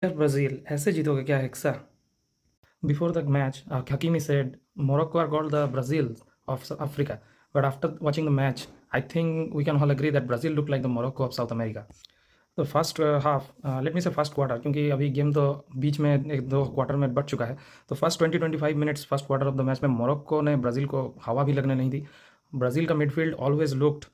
यार ब्राज़ील ऐसे जीतोगे क्या hexa? Before the match, Hakimi said Morocco are called the Brazil of Africa. But after watching the match, I think we can all agree that Brazil looked like the Morocco of South America. तो first half, let me से first quarter, क्योंकि अभी game तो बीच में एक दो quarter में बढ़ चुका है। तो first 20-25 minutes first quarter of the match में मोरक्को ने ब्राज़ील को हवा भी लगने नहीं दी। ब्राज़ील का midfield always looked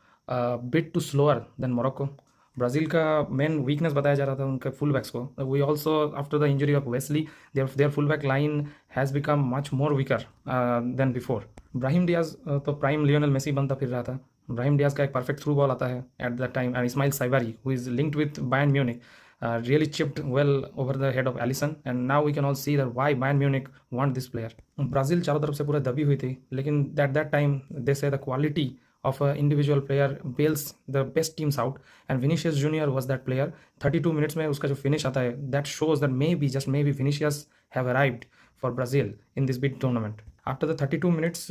bit too slower than Morocco. Brazil का मेन वीकनेस बताया जा रहा था उनके फुल बैक्स को। We also after the injury of Wesley their full back line has become much more weaker than before. Brahim Diaz तो prime Lionel Messi बनता फिर रहा था। ब्राहिम डियाज का एक परफेक्ट थ्रू बॉल आता है at that time, and Ismael Saibari who is linked with Bayern Munich really chipped well over the head of Alisson, and now we can all see that why Bayern Munich want this player. Brazil चारों तरफ से पूरा दबी हुई थी, लेकिन at that time they say the quality of an individual player bails the best teams out, and Vinicius Junior was that player. 32 minutes में उसका जो फिनिश आता है, that shows that maybe just maybe Vinicius have arrived for Brazil in this big tournament. After the 32 minutes,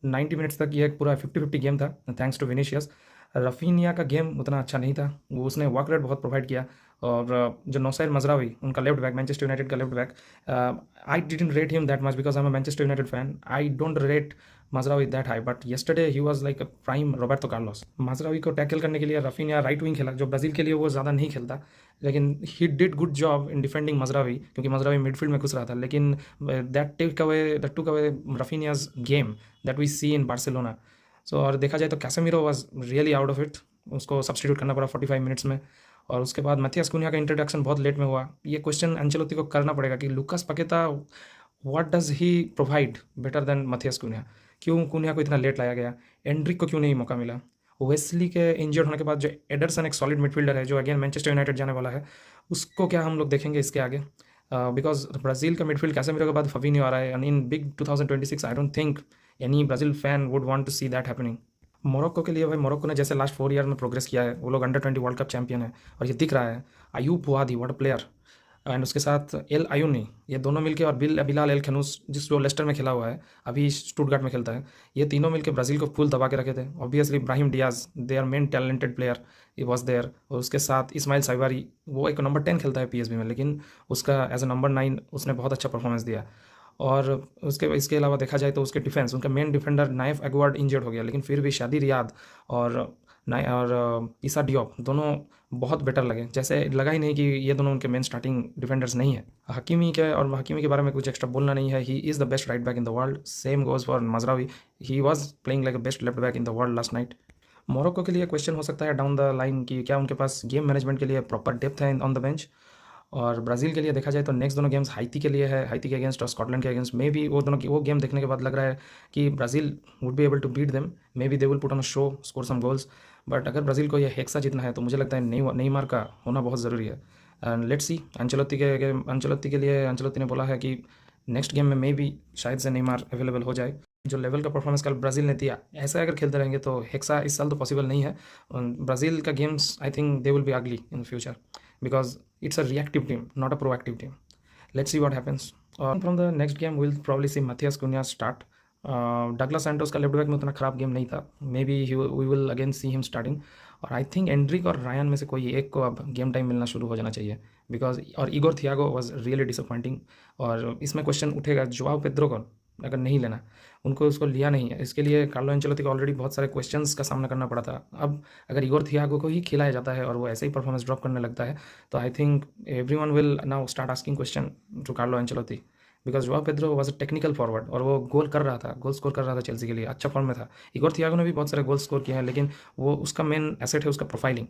90 minutes तक ये एक पूरा 50-50 game था थैंक्स टू विनीशियस। रफीनिया का गेम उतना अच्छा नहीं था, वो उसने वर्क रेट बहुत प्रोवाइड किया। और जो नौसैर मजरावी उनका लेफ्ट बैक, मैनचेस्टर यूनाइटेड का left back, I didn't rate him that much because I am a Manchester United fan. I don't rate Mazraoui that high, but yesterday he was like a prime Roberto Carlos. Mazraoui को टैकल करने के लिए Raphinha right wing खेला, जो Brazil के लिए वो ज़्यादा नहीं खेलता, लेकिन he did good job in defending Mazraoui, क्योंकि मजरावी मिडफील्ड में घुस रहा था। लेकिन that took away Raphinha's game that we see in Barcelona. So और देखा जाए तो Casemiro was really out of it, उसको सब्सटीट्यूट करना पड़ा 45 मिनट्स में। और उसके बाद मैथियास कुन्हा का इंट्रोडक्शन बहुत लेट में हुआ। ये क्वेश्चन एंचेलोती को करना पड़ेगा कि Lucas Paqueta what does he provide better than Matheus Cunha, क्यों कुन्हा को इतना लेट लाया गया, एंड्रिक को क्यों नहीं मौका मिला। वेस्ली के इंजर्ड होने के बाद जो एडरसन एक सॉलिड मिडफील्डर है, जो अगेन मैनचेस्टर यूनाइटेड जाने वाला है, उसको क्या हम लोग देखेंगे इसके आगे? बिकॉज ब्राज़ील का मिडफील्ड कैसेमिरो के बाद फबीनियो आ रहा है, and in big 2026 I don't think any Brazil fan would want to see that happening. Morocco के लिए भाई, मोरक्को ने जैसे लास्ट 4 ईयर में प्रोग्रेस किया है, वो लोग अंडर 20 वर्ल्ड कप चैंपियन है और ये दिख रहा है। Ayoub Bouaddi what a player, and उसके साथ एल आयूनी, ये दोनों मिलके, और बिलाल एल खनूस जिस जो लेस्टर में खेला हुआ है, अभी स्टुटगार्ट में खेलता है, ये तीनों मिलके ब्राज़ील को फुल दबा के रखे थे। Obviously Brahim Diaz their main talented player ही वॉज देयर, और उसके साथ इस्माइल साइवारी, वो एक नंबर 10 खेलता है पीएसबी में, लेकिन उसका एज अ नंबर 9 उसने बहुत अच्छा परफॉर्मेंस दिया। और उसके इसके अलावा देखा जाए तो उसके डिफेंस, उनका मेन डिफेंडर नाइफ एगवार्ड इंजर्ड हो गया, लेकिन फिर भी शादी रियाद और ईसा डियोप दोनों बहुत बेटर लगे। जैसे लगा ही नहीं कि ये दोनों उनके मेन स्टार्टिंग डिफेंडर्स नहीं है। हकीमी के बारे में कुछ एक्स्ट्रा बोलना नहीं है, he is the best right back in the world. Same goes for Mazraoui, he was playing like a best left back in the world last night. Morocco के लिए क्वेश्चन हो सकता है डाउन द लाइन कि क्या उनके पास game management के लिए प्रॉपर डेप्थ है ऑन द बेंच। और ब्राज़ील के लिए देखा जाए तो नेक्स्ट दोनों गेम्स हाइती के लिए है, हाइती के अगेंस्ट और स्कॉटलैंड के अगेंस्ट। मे बी वो दोनों की वो गेम देखने के बाद लग रहा है कि Brazil would be able to beat them, may be they will put on a show, score some goals. But अगर ब्राज़ील को ये हेक्सा जीतना है तो मुझे लगता है नेइमार का होना बहुत ज़रूरी है। एंड लेट्स सी, अंचलोत्ती के लिए अंचलोत्ती ने बोला है कि नेक्स्ट गेम में मे बी शायद से नेइमार अवेलेबल हो जाए। जो लेवल का परफॉर्मेंस कल ब्राज़ील ने दिया, ऐसा अगर खेलते रहेंगे तो हेक्सा इस साल तो पॉसिबल नहीं है। ब्राज़ील का games I think they will be अगली in future, because it's a reactive team, not a proactive team. Let's see what happens. From the next game, we'll probably see Matthias Cunha start. Douglas Santos का left back में उतना खराब game नहीं था, may be we will again see him starting. और I think Endrick और Rayan में से कोई एक को अब गेम टाइम मिलना शुरू हो जाना चाहिए, बिकॉज और Igor Thiago was really disappointing. और इसमें क्वेश्चन उठेगा जोआओ पेद्रो को अगर नहीं लेना, उनको उसको लिया नहीं है, इसके लिए कार्लो एंचेलोत्ती को ऑलरेडी बहुत सारे क्वेश्चंस का सामना करना पड़ा था। अब अगर इगोर थियागो को ही खिलाया जाता है और वो ऐसे ही परफॉर्मेंस ड्रॉप करने लगता है, तो I think everyone will now start asking question to Carlo Ancelotti, because Joao Pedro was a technical forward और वो गोल कर रहा था, गोल स्कोर कर रहा था चेल्सी के लिए, अच्छा फॉर्म में था। इगोर थियागो ने भी बहुत सारे गोल स्कोर किए हैं, लेकिन वो उसका मेन एसेट है उसका प्रोफाइलिंग,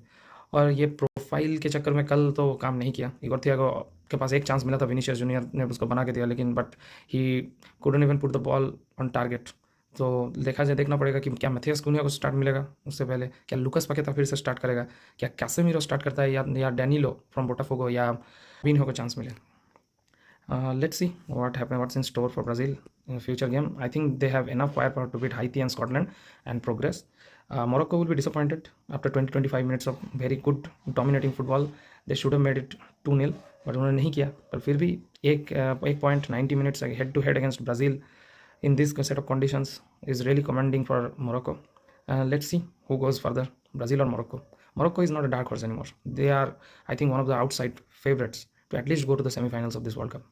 और ये प्रोफाइल के चक्कर में कल तो काम नहीं किया। इगोर थियागो के पास एक चांस मिला था, विनीशियस जूनियर ने उसको बना के दिया, लेकिन but he couldn't even put the ball on target. तो देखना पड़ेगा कि क्या मैथियस कुन्हा को स्टार्ट मिलेगा उससे पहले, क्या लुकास पकेता फिर से स्टार्ट करेगा, क्या कैसेमीरो स्टार्ट करता है, या डैनिलो फ्रॉम बोटाफोगो, या विनहो को चांस मिले। Let's see what's in store for Brazil in future game. I think they have enough firepower to beat Haiti and Scotland and progress. Morocco will be disappointed after 20-25 minutes of very good dominating football. They should have made it 2-0, but उन्होंने नहीं किया। पर फिर भी एक point 90 minutes head to head against Brazil in this set of conditions is really commending for Morocco. Let's see who goes further, Brazil or Morocco. Morocco is not a dark horse anymore. They are, I think, one of the outside favorites to at least go to the semi-finals of this World Cup.